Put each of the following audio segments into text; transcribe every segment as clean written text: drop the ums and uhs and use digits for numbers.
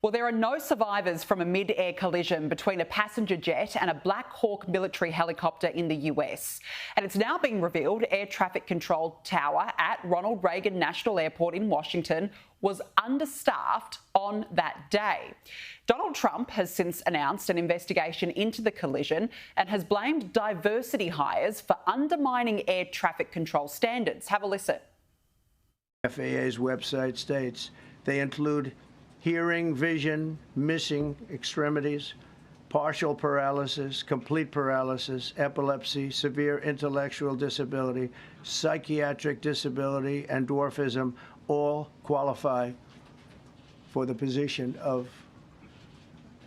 Well, there are no survivors from a mid-air collision between a passenger jet and a Black Hawk military helicopter in the US. And it's now been revealed air traffic control tower at Ronald Reagan National Airport in Washington was understaffed on that day. Donald Trump has since announced an investigation into the collision and has blamed diversity hires for undermining air traffic control standards. Have a listen. FAA's website states they include hearing, vision, missing extremities, partial paralysis, complete paralysis, epilepsy, severe intellectual disability, psychiatric disability, and dwarfism all qualify for the position of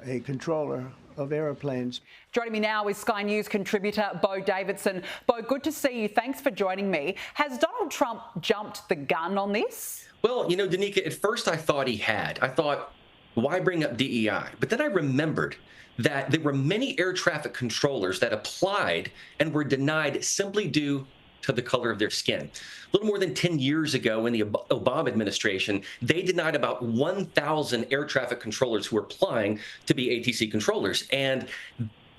a controller of airplanes. Joining me now is Sky News contributor Beau Davidson. Beau, good to see you. Thanks for joining me. Has Donald Trump jumped the gun on this? Well, Danica, at first I thought he had. I thought, why bring up DEI? But then I remembered that there were many air traffic controllers that applied and were denied simply due to the color of their skin. A little more than 10 years ago in the Obama administration, they denied about 1,000 air traffic controllers who were applying to be ATC controllers. And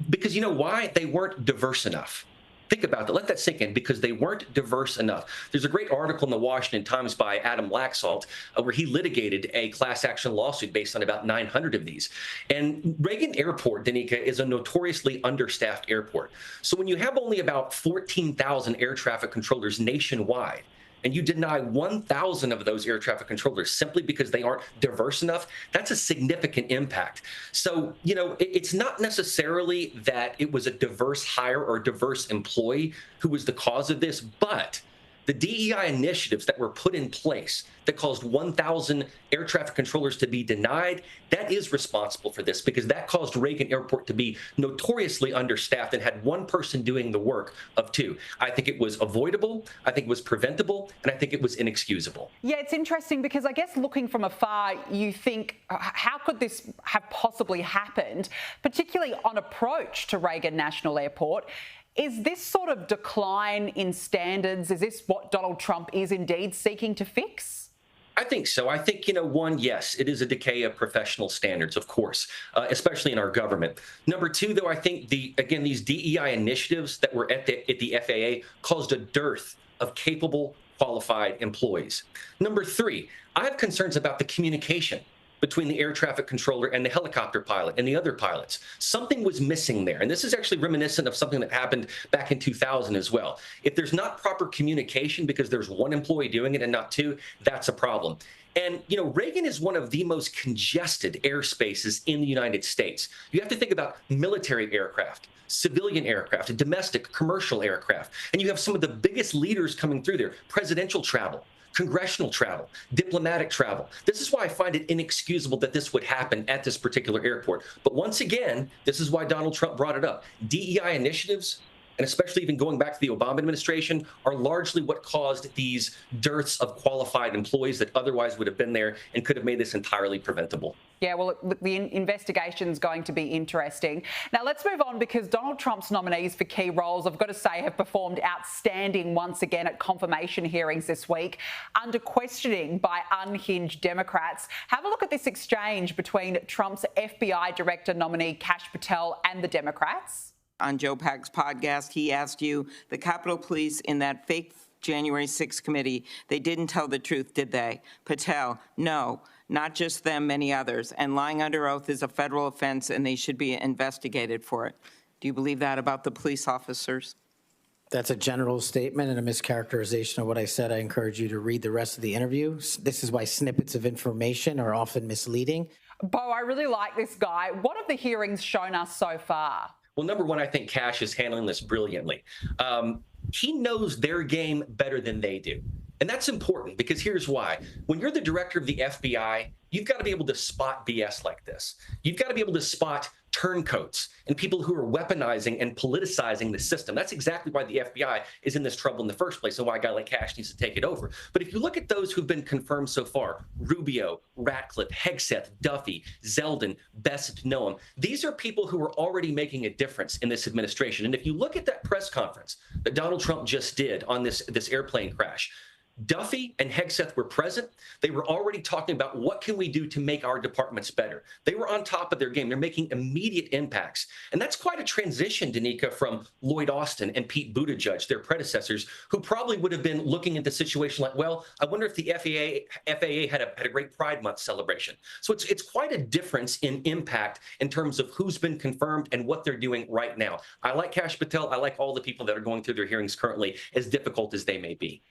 because you know why? They weren't diverse enough. Think about that. Let that sink in, because they weren't diverse enough. There's a great article in the Washington Times by Adam Laxalt where he litigated a class action lawsuit based on about 900 of these. And Reagan Airport, Danica, is a notoriously understaffed airport. So when you have only about 14,000 air traffic controllers nationwide, and you deny 1,000 of those air traffic controllers simply because they aren't diverse enough, that's a significant impact. So, it's not necessarily that it was a diverse hire or a diverse employee who was the cause of this, but the DEI initiatives that were put in place that caused 1,000 air traffic controllers to be denied, that is responsible for this, because that caused Reagan Airport to be notoriously understaffed and had one person doing the work of two. I think it was avoidable, I think it was preventable, and I think it was inexcusable. Yeah, it's interesting because I guess looking from afar, you think, how could this have possibly happened, particularly on approach to Reagan National Airport? Is this sort of decline in standards, is this what Donald Trump is indeed seeking to fix? I think so. I think, one, yes, it is a decay of professional standards, of course, especially in our government. Number two, though, I think these DEI initiatives that were at the FAA caused a dearth of capable, qualified employees. Number three, I have concerns about the communication between the air traffic controller and the helicopter pilot and the other pilots. Something was missing there. And this is actually reminiscent of something that happened back in 2000 as well. If there's not proper communication because there's one employee doing it and not two, that's a problem. And, Reagan is one of the most congested airspaces in the United States. You have to think about military aircraft, civilian aircraft, domestic commercial aircraft. And you have some of the biggest leaders coming through there, presidential travel, congressional travel, diplomatic travel. This is why I find it inexcusable that this would happen at this particular airport. But once again, this is why Donald Trump brought it up. DEI initiatives, and especially even going back to the Obama administration, are largely what caused these dearths of qualified employees that otherwise would have been there and could have made this entirely preventable. Yeah, well, the investigation's going to be interesting. Now, let's move on, because Donald Trump's nominees for key roles, I've got to say, have performed outstanding once again at confirmation hearings this week, under questioning by unhinged Democrats. Have a look at this exchange between Trump's FBI director nominee, Kash Patel, and the Democrats. On Joe Pagg's podcast, he asked you, the Capitol Police in that fake January 6th committee, they didn't tell the truth, did they? Patel, no, not just them, many others. And lying under oath is a federal offense, and they should be investigated for it. Do you believe that about the police officers? That's a general statement and a mischaracterization of what I said. I encourage you to read the rest of the interview. This is why snippets of information are often misleading. Beau, I really like this guy. What have the hearings shown us so far? Well, number one, I think Kash is handling this brilliantly. He knows their game better than they do. And that's important, because here's why. When you're the director of the FBI, you've got to be able to spot BS like this. You've got to be able to spot turncoats and people who are weaponizing and politicizing the system. That's exactly why the FBI is in this trouble in the first place, and why a guy like Kash needs to take it over. But if you look at those who've been confirmed so far, Rubio, Ratcliffe, Hegseth, Duffy, Zeldin, Bessent, Noam, these are people who are already making a difference in this administration. And if you look at that press conference that Donald Trump just did on this airplane crash, Duffy and Hegseth were present. They were already talking about what can we do to make our departments better. They were on top of their game. They're making immediate impacts. And that's quite a transition, Danica, from Lloyd Austin and Pete Buttigieg, their predecessors, who probably would have been looking at the situation like, well, I wonder if the FAA had a great Pride Month celebration. So it's quite a difference in impact in terms of who's been confirmed and what they're doing right now. I like Kash Patel. I like all the people that are going through their hearings currently, as difficult as they may be.